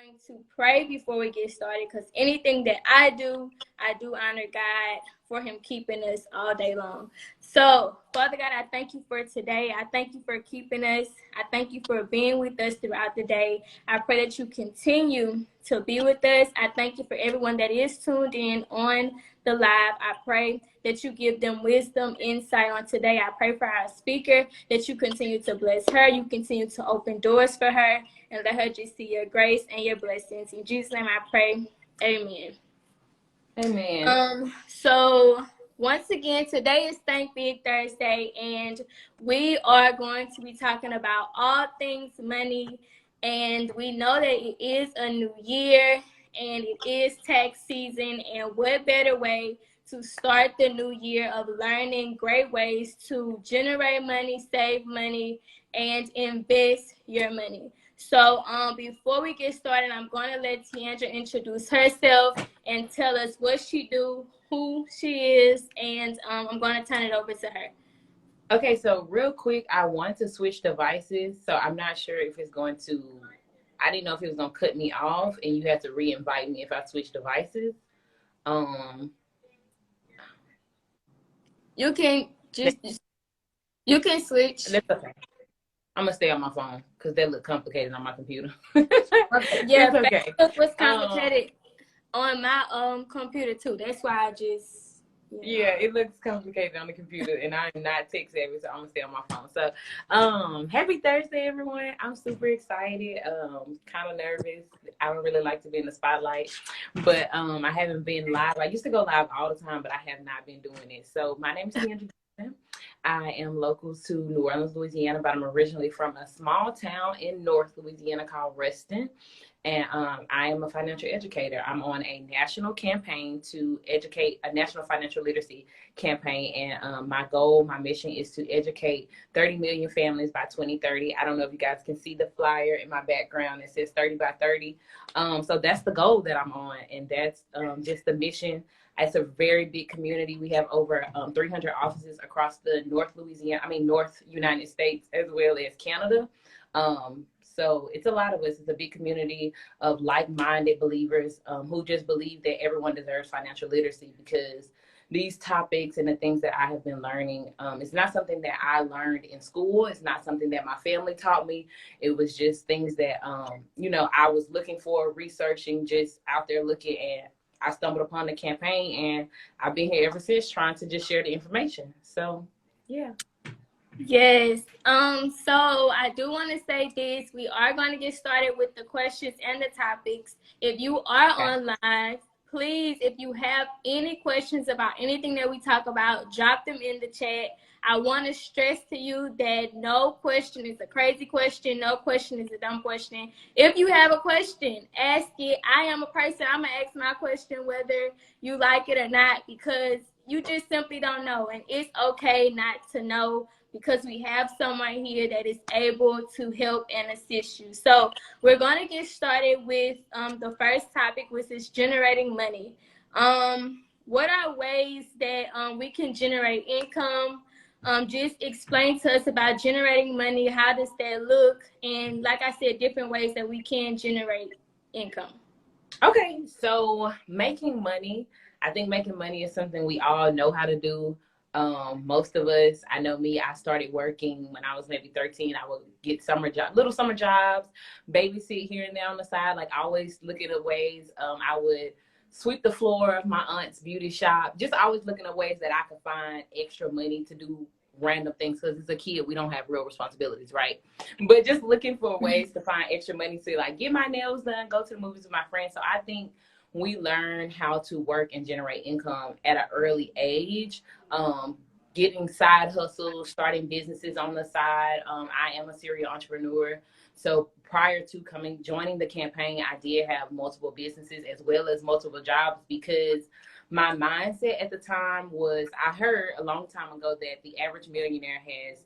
going to pray before we get started because anything that I do honor God for him keeping us all day long. So, Father God, I thank you for today. I thank you for keeping us. I thank you for being with us throughout the day. I pray that you continue to be with us. I thank you for everyone that is tuned in on the live. I pray that you give them wisdom, insight on today. I pray for our speaker, that you continue to bless her. You continue to open doors for her and let her just see your grace and your blessings. In Jesus' name I pray. Amen. Amen. So once again, today is Thank Big Thursday, and we are going to be talking about all things money. And we know that it is a new year and it is tax season, and what better way to start the new year of learning great ways to generate money, save money, and invest your money. So before we get started, I'm going to let Tiandra introduce herself and tell us what she do, who she is, and I'm going to turn it over to her. Okay, so real quick, I want to switch devices, so I'm not sure if it's going to, I didn't know if it was going to cut me off and you have to re-invite me if I switch devices. You can switch. That's okay. I'm going to stay on my phone because that look complicated on my computer. Yeah, it's okay. Facebook was complicated on my computer too. That's why I just... Yeah, it looks complicated on the computer, and I'm not tech savvy, so I'm gonna stay on my phone. So, happy Thursday, everyone! I'm super excited. Kind of nervous. I don't really like to be in the spotlight, but I haven't been live. I used to go live all the time, but I have not been doing it. So, my name is Tiandra. I am local to New Orleans, Louisiana, but I'm originally from a small town in North Louisiana called Reston. And I am a financial educator. I'm on a national campaign to educate, a national financial literacy campaign. And my goal, my mission is to educate 30 million families by 2030. I don't know if you guys can see the flyer in my background. It says 30 by 30. So that's the goal that I'm on. And that's just the mission. It's a very big community. We have over 300 offices across the North United States, as well as Canada. So it's a lot of us. It's a big community of like-minded believers who just believe that everyone deserves financial literacy, because these topics and the things that I have been learning, it's not something that I learned in school. It's not something that my family taught me. It was just things that, I was looking for, researching, just out there looking, and I stumbled upon the campaign, and I've been here ever since trying to just share the information. So, yeah. Yes. So I do want to say this. We are going to get started with the questions and the topics. If you are online, please, if you have any questions about anything that we talk about, drop them in the chat. I want to stress to you that no question is a crazy question. No question is a dumb question. If you have a question, ask it. I am a person. I'm going to ask my question whether you like it or not, because you just simply don't know. And it's okay not to know, because we have someone here that is able to help and assist you. So we're going to get started with the first topic, which is generating money. What are ways that we can generate income? Just explain to us about generating money. How does that look? And like I said, different ways that we can generate income. Okay, so making money. I think making money is something we all know how to do. Most of us, I know me, I started working when I was maybe 13. I would get little summer jobs, babysit here and there on the side, like always looking at ways. I would sweep the floor of my aunt's beauty shop, just always looking at ways that I could find extra money to do random things, because as a kid we don't have real responsibilities, right? But just looking for ways to find extra money to like get my nails done, go to the movies with my friends. So I think we learn how to work and generate income at an early age, getting side hustles, starting businesses on the side. I am a serial entrepreneur. So prior to joining the campaign, I did have multiple businesses as well as multiple jobs, because my mindset at the time was, I heard a long time ago that the average millionaire has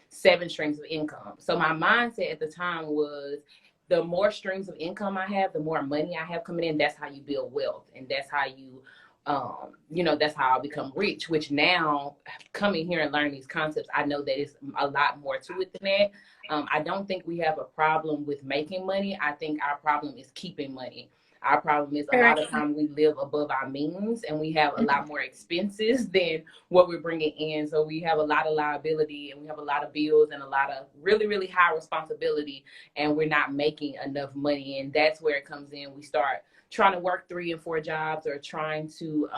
7 streams of income. So my mindset at the time was, the more streams of income I have, the more money I have coming in, that's how you build wealth. And that's how you that's how I become rich, which now coming here and learning these concepts, I know that it's a lot more to it than that. I don't think we have a problem with making money. I think our problem is keeping money. Our problem is a lot of time we live above our means and we have a lot more expenses than what we're bringing in. So we have a lot of liability and we have a lot of bills and a lot of really, really high responsibility, and we're not making enough money. And that's where it comes in. We start trying to work 3 and 4 jobs or trying to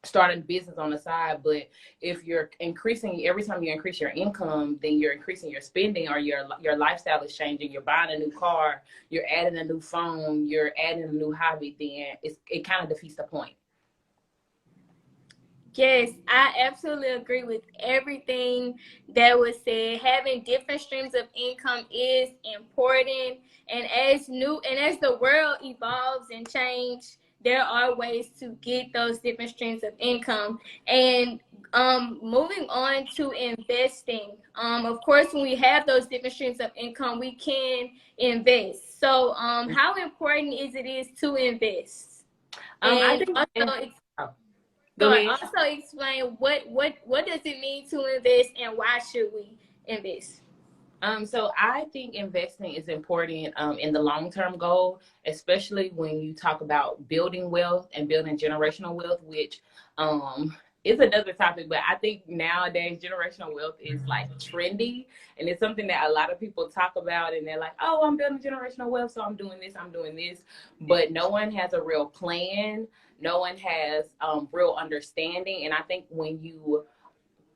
start a business on the side. But if you're increasing, every time you increase your income, then you're increasing your spending, or your lifestyle is changing. You're buying a new car, you're adding a new phone, you're adding a new hobby, then it kind of defeats the point. Yes, I absolutely agree with everything that was said. Having different streams of income is important. And as the world evolves and change, there are ways to get those different streams of income. And moving on to investing. Of course, when we have those different streams of income, we can invest. So how important is to invest? I And think also Go ahead. Also explain what does it mean to invest and why should we invest? So I think investing is important in the long-term goal, especially when you talk about building wealth and building generational wealth, which is another topic. But I think nowadays generational wealth is like trendy, and it's something that a lot of people talk about, and they're like, oh, I'm building generational wealth, so I'm doing this, but no one has a real plan. No one has real understanding. And I think when you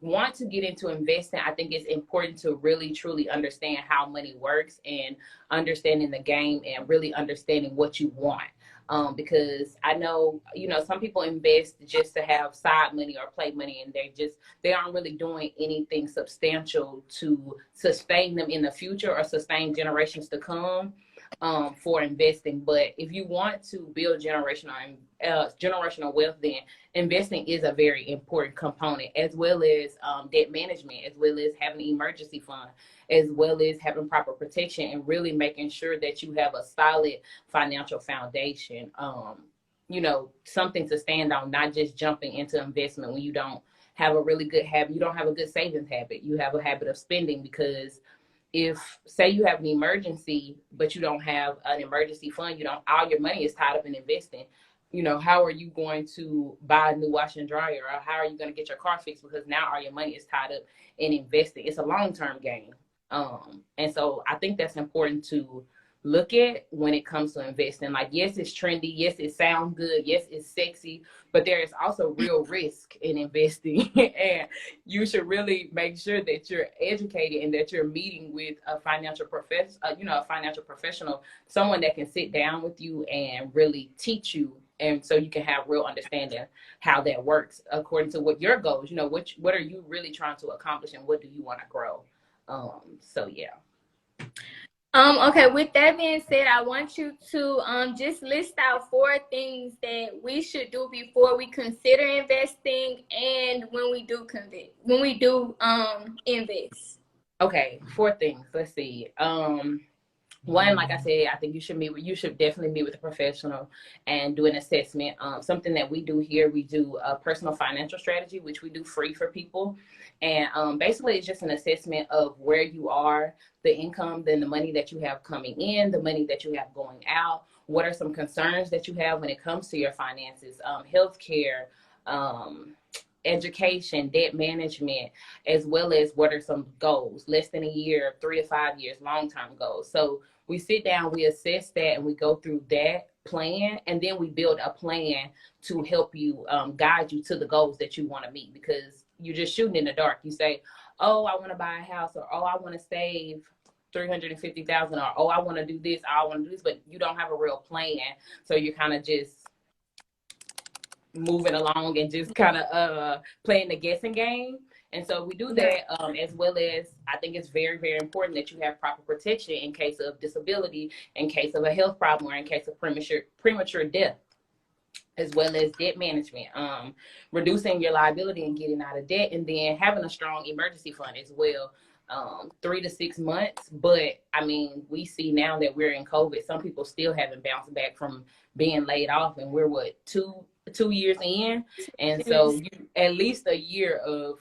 want to get into investing, I think it's important to really truly understand how money works and understanding the game and really understanding what you want. Because I know, some people invest just to have side money or play money, and they aren't really doing anything substantial to sustain them in the future or sustain generations to come for investing. But if you want to build generational wealth, then investing is a very important component, as well as debt management, as well as having an emergency fund, as well as having proper protection, and really making sure that you have a solid financial foundation. Something to stand on, not just jumping into investment when you don't have a really good habit. You don't have a good savings habit. You have a habit of spending, because if, say, you have an emergency, but you don't have an emergency fund, all your money is tied up in investing. How are you going to buy a new washer and dryer, or how are you going to get your car fixed? Because now all your money is tied up in investing. It's a long-term game. And so I think that's important to look at when it comes to investing. Like, yes, it's trendy. Yes, it sounds good. Yes, it's sexy, but there is also real risk in investing. And you should really make sure that you're educated and that you're meeting with a financial professional, someone that can sit down with you and really teach you. And so you can have real understanding how that works according to what your goals, what are you really trying to accomplish and what do you want to grow? So yeah. Okay, with that being said, I want you to just list out 4 things that we should do before we consider investing and when we do invest. Okay, 4 things. Let's see. One, like I said, I think you should definitely meet with a professional and do an assessment. Something that we do here, we do a personal financial strategy, which we do free for people. And basically it's just an assessment of where you are, the income, then the money that you have coming in, the money that you have going out. What are some concerns that you have when it comes to your finances, healthcare, education, debt management, as well as what are some goals, less than a year, 3 to 5 years, long-term goals. So we sit down, we assess that, and we go through that plan, and then we build a plan to help you, guide you to the goals that you want to meet, because you're just shooting in the dark. You say, oh, I want to buy a house, or oh, I want to save $350,000, or oh, I want to do this, I want to do this, but you don't have a real plan. So you're kind of just moving along and just kind of playing the guessing game. And so we do that, as well as I think it's very, very important that you have proper protection in case of disability, in case of a health problem, or in case of premature death, as well as debt management, reducing your liability and getting out of debt, and then having a strong emergency fund as well. 3 to 6 months. But I mean, we see now that we're in COVID, some people still haven't bounced back from being laid off, and we're 2 years in, and so Yes. you at least a year of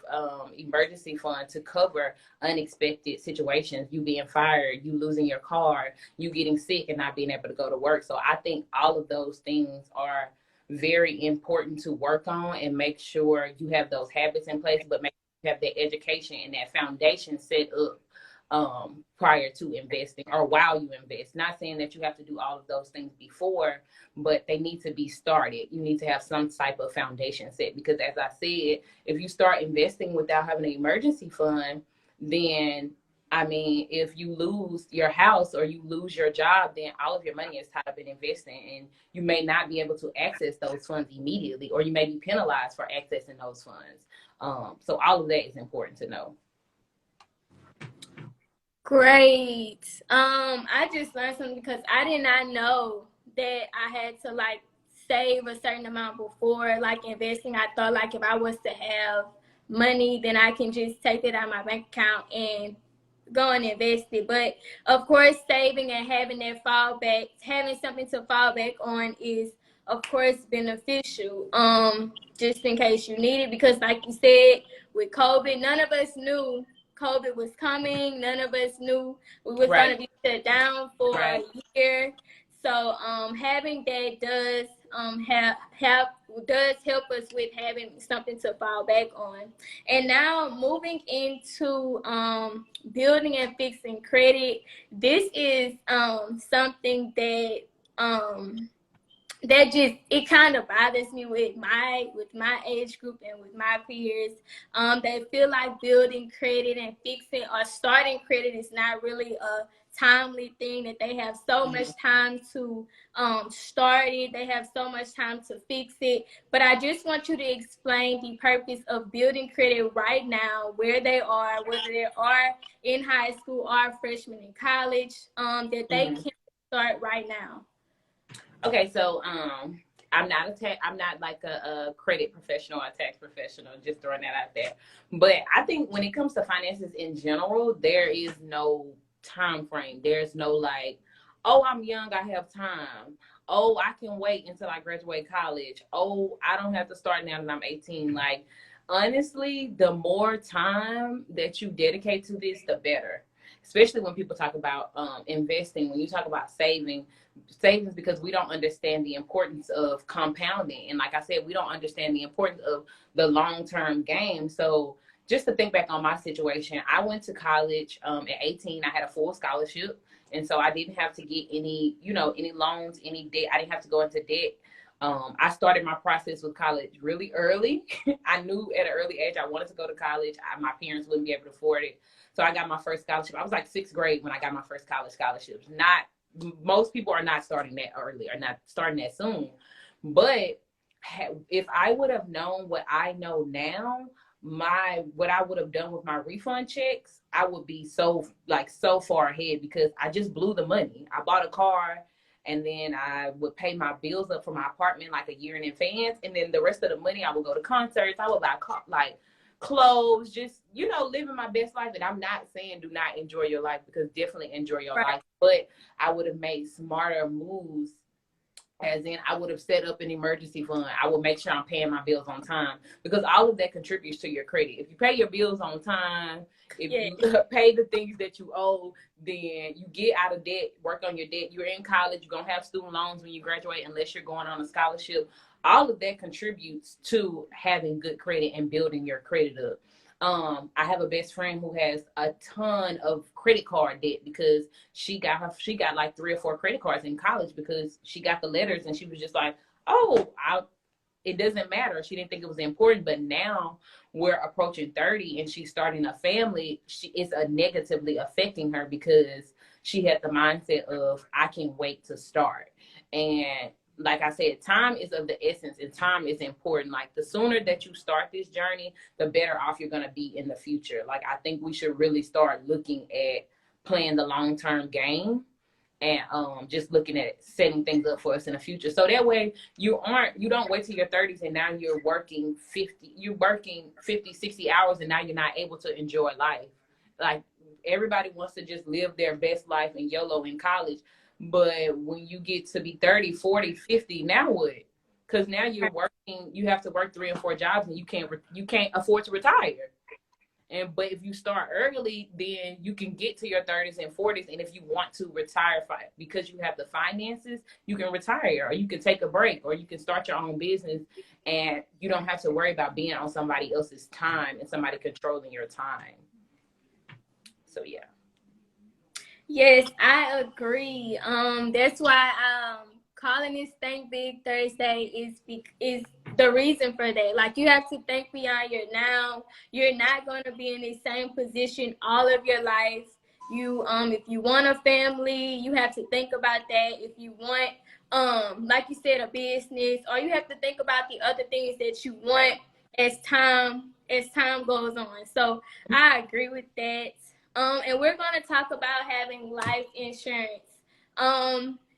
emergency fund to cover unexpected situations, you being fired, you losing your car, you getting sick and not being able to go to work. So I think all of those things are very important to work on and make sure you have those habits in place, but make sure you have that education and that foundation set up prior to investing or while you invest. Not saying that you have to do all of those things before, but they need to be started. You need to have some type of foundation set, because as I said, if you start investing without having an emergency fund, then I mean, if you lose your house or you lose your job, then all of your money is tied up in investing, and you may not be able to access those funds immediately, or you may be penalized for accessing those funds. So all of that is important to know. Great. I just learned something because I did not know that I had to like save a certain amount before like investing. I thought like if I was to have money, then I can just take it out of my bank account and go and invest it. But of course, saving and having that fallback, having something to fall back on is of course beneficial. Just in case you need it, because like you said, with COVID, none of us knew COVID was coming. None of us knew we was Right. going to be shut down for Right. a year. So having that does does help us with having something to fall back on. And now moving into building and fixing credit, this is something that that just it kind of bothers me with my age group and with my peers. They feel like building credit and fixing or starting credit is not really a timely thing, that they have so much time to start it, they have so much time to fix it. But I just want you to explain the purpose of building credit right now, where they are, whether they are in high school or freshmen in college, that they can start right now. Okay, so I'm not like a credit professional or a tax professional, just throwing that out there. But I think when it comes to finances in general, there is no time frame. There's no like, oh, I'm young, I have time. Oh, I can wait until I graduate college. Oh, I don't have to start now that I'm 18. Like, honestly, the more time that you dedicate to this, the better. Especially when people talk about investing, when you talk about savings, because we don't understand the importance of compounding. And like I said, we don't understand the importance of the long-term game. So just to think back on my situation, I went to college at 18. I had a full scholarship. And so I didn't have to get any loans, any debt. I didn't have to go into debt. I started my process with college really early. I knew at an early age I wanted to go to college. My parents wouldn't be able to afford it. So I got my first scholarship. I was like sixth grade when I got my first college scholarships. Most people are not starting that early or not starting that soon. But if I would have known what I know now, what I would have done with my refund checks, I would be so far ahead, because I just blew the money. I bought a car, and then I would pay my bills up for my apartment like a year in advance, and then the rest of the money I would go to concerts. I would buy like clothes, just living my best life. And I'm not saying do not enjoy your life, because definitely enjoy your life, but I would have made smarter moves, as in I would have set up an emergency fund. I will make sure I'm paying my bills on time, because all of that contributes to your credit. If you pay your bills on time, if you pay the things that you owe, then you get out of debt, work on your debt. You're in college, you're going to have student loans when you graduate, unless you're going on a scholarship. All of that contributes to having good credit and building your credit up. I have a best friend who has a ton of credit card debt, because she got like 3 or 4 credit cards in college, because she got the letters and she was just like, oh, it doesn't matter. She didn't think it was important. But now we're approaching 30 and she's starting a family. It's negatively affecting her, because she had the mindset of, I can wait to start. And like I said, time is of the essence, and time is important. Like, the sooner that you start this journey, the better off you're going to be in the future. Like, I think we should really start looking at playing the long-term game, and just looking at setting things up for us in the future. So that way you don't wait till your 30s and now you're working 50, 60 hours, and now you're not able to enjoy life. Like, everybody wants to just live their best life and YOLO in college. But when you get to be 30, 40, 50, now what? because now you're working, you have to work 3 and 4 jobs, and you can't afford to retire. But if you start early, then you can get to your 30s and 40s. And if you want to retire because you have the finances, you can retire, or you can take a break, or you can start your own business, and you don't have to worry about being on somebody else's time and somebody controlling your time. So yeah. Yes, I agree. That's why calling this Think Big Thursday is the reason for that. Like, you have to think beyond your now. You're not going to be in the same position all of your life. You if you want a family, you have to think about that. If you want like you said, a business, or you have to think about the other things that you want as time goes on. So I agree with that. And we're going to talk about having life insurance.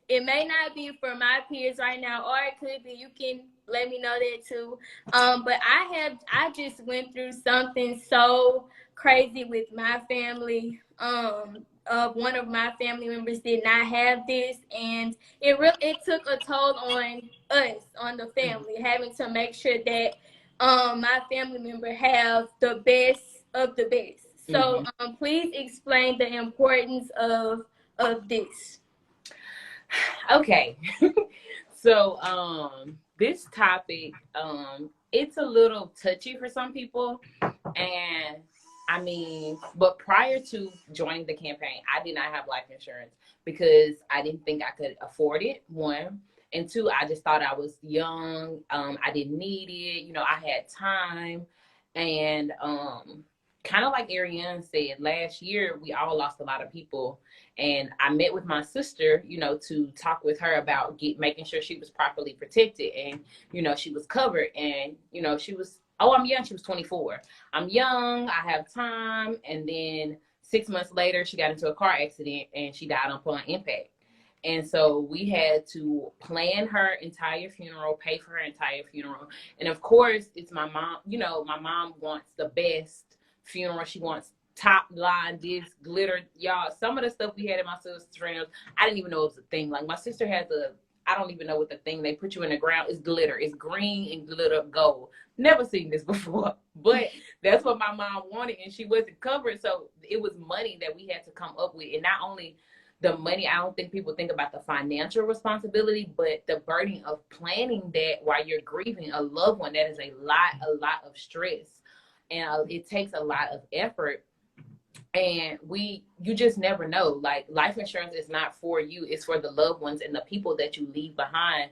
It may not be for my peers right now, or it could be. You can let me know that too. But I just went through something so crazy with my family. One of my family members did not have this, and it took a toll on us, on the family, having to make sure that my family member have the best of the best. So please explain the importance of this. Okay. So this topic, it's a little touchy for some people. And I mean, but prior to joining the campaign, I did not have life insurance because I didn't think I could afford it, one. And two, I just thought I was young. I didn't need it. You know, I had time. And kind of like Ariane said, last year, we all lost a lot of people. And I met with my sister, you know, to talk with her about making sure she was properly protected, and, you know, she was covered. And, you know, she was, oh, I'm young. She was 24. I'm young. I have time. And then 6 months later, she got into a car accident and she died on point impact. And so we had to plan her entire funeral, pay for her entire funeral. And of course, it's my mom. You know, my mom wants the best funeral. She wants top line, this glitter. Y'all, some of the stuff we had at my sister's funeral, I didn't even know it was a thing. Like, my sister has I don't even know what the thing they put you in the ground is. Glitter. It's green and glitter gold. Never seen this before, but that's what my mom wanted, and she wasn't covered. So it was money that we had to come up with. And not only the money, I don't think people think about the financial responsibility, but the burden of planning that while you're grieving a loved one. That is a lot of stress, and it takes a lot of effort. And you just never know. Like, life insurance is not for you, it's for the loved ones and the people that you leave behind.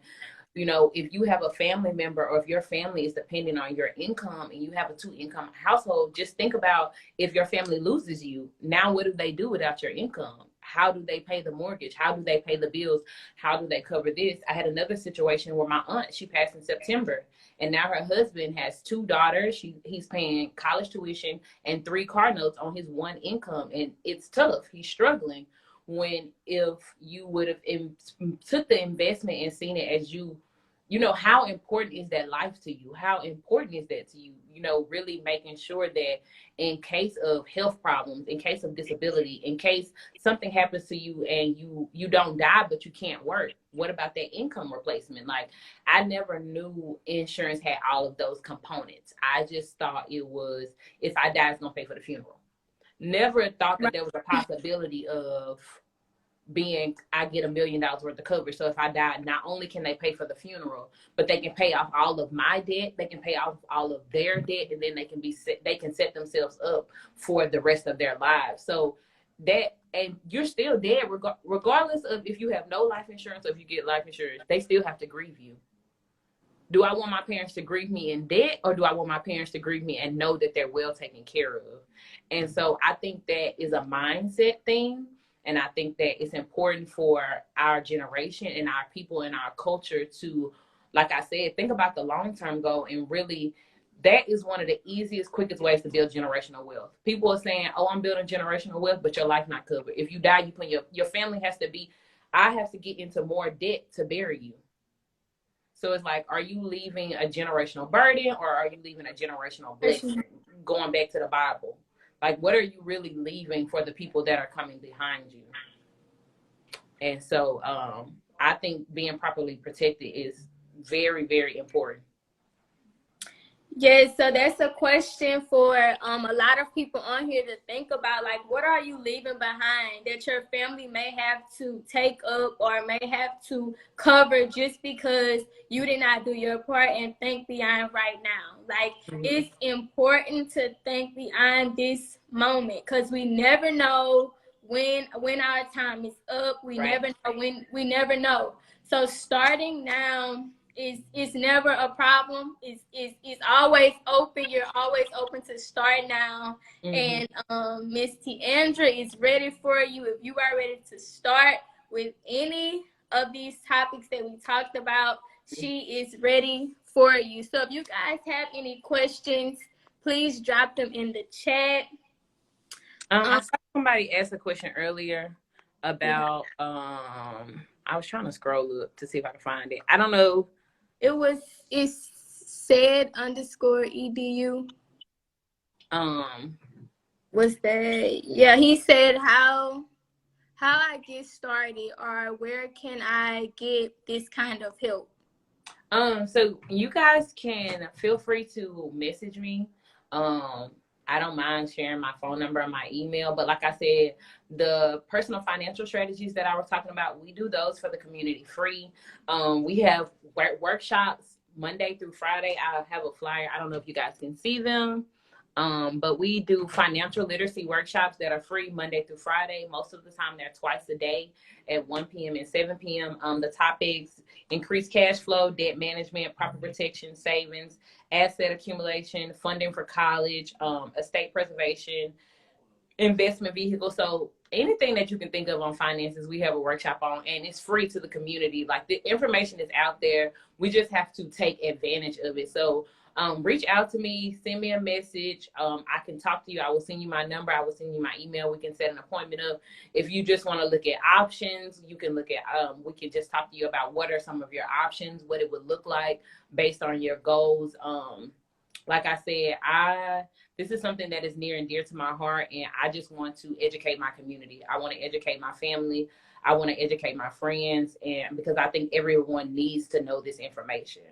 You know, if you have a family member, or if your family is dependent on your income and you have a 2-income household, just think about, if your family loses you, now what do they do without your income? How do they pay the mortgage? How do they pay the bills? How do they cover this? I had another situation where my aunt, she passed in September, and now her husband has 2 daughters. He's paying college tuition and 3 car notes on his 1 income. And it's tough. He's struggling. When if you would have took the investment and seen it as you know, how important is that life to you? How important is that to you? You know, really making sure that in case of health problems, in case of disability, in case something happens to you and you don't die, but you can't work, what about that income replacement? Like, I never knew insurance had all of those components. I just thought it was, if I die, it's gonna pay for the funeral. Never thought that there was a possibility of I get $1 million worth of coverage. So if I die, not only can they pay for the funeral, but they can pay off all of my debt. They can pay off all of their debt, and then they can set themselves up for the rest of their lives. So that, and you're still dead regardless of if you have no life insurance or if you get life insurance. They still have to grieve you. Do I want my parents to grieve me in debt, or do I want my parents to grieve me and know that they're well taken care of? And so I think that is a mindset thing. And I think that it's important for our generation and our people in our culture to, like I said, think about the long-term goal. And really, that is one of the easiest, quickest ways to build generational wealth. People are saying, oh, I'm building generational wealth, but your life not covered. If you die, you put your family I have to get into more debt to bury you. So it's like, are you leaving a generational burden, or are you leaving a generational blessing? Going back to the Bible. Like, what are you really leaving for the people that are coming behind you? And so I think being properly protected is very, very important. Yes, so that's a question for a lot of people on here to think about. Like, what are you leaving behind that your family may have to take up or may have to cover just because you did not do your part and think beyond right now? Like, it's important to think beyond this moment because we never know when our time is up. We never know when. We never know. So starting now is never a problem. It's always open. You're always open to start now. And Miss Tiandra is ready for you. If you are ready to start with any of these topics that we talked about, she is ready for you. So if you guys have any questions, please drop them in the chat. I saw somebody ask a question earlier about I was trying to scroll up to see if I can find it. I don't know. It's said _edu. Was that, yeah, he said how I get started or where can I get this kind of help? So you guys can feel free to message me. I don't mind sharing my phone number and my email, but like I said, the personal financial strategies that I was talking about, we do those for the community free. We have workshops Monday through Friday. I have a flyer. I don't know if you guys can see them. But we do financial literacy workshops that are free Monday through Friday. Most of the time they're twice a day at 1 p.m. and 7 p.m. The topics: increased cash flow, debt management, proper protection, savings, asset accumulation, funding for college, estate preservation, investment vehicles. So anything that you can think of on finances, we have a workshop on, and it's free to the community. Like, the information is out there. We just have to take advantage of it. So reach out to me, send me a message. I can talk to you. I will send you my number. I will send you my email. We can set an appointment up. If you just want to look at options, you can look at, we can just talk to you about what are some of your options, what it would look like based on your goals. Like I said, this is something that is near and dear to my heart, and I just want to educate my community. I want to educate my family. I want to educate my friends, and because I think everyone needs to know this information.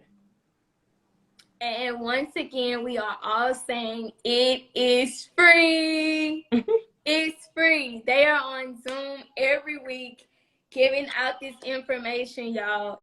And once again, we are all saying it is free. It's free. They are on Zoom every week giving out this information, y'all.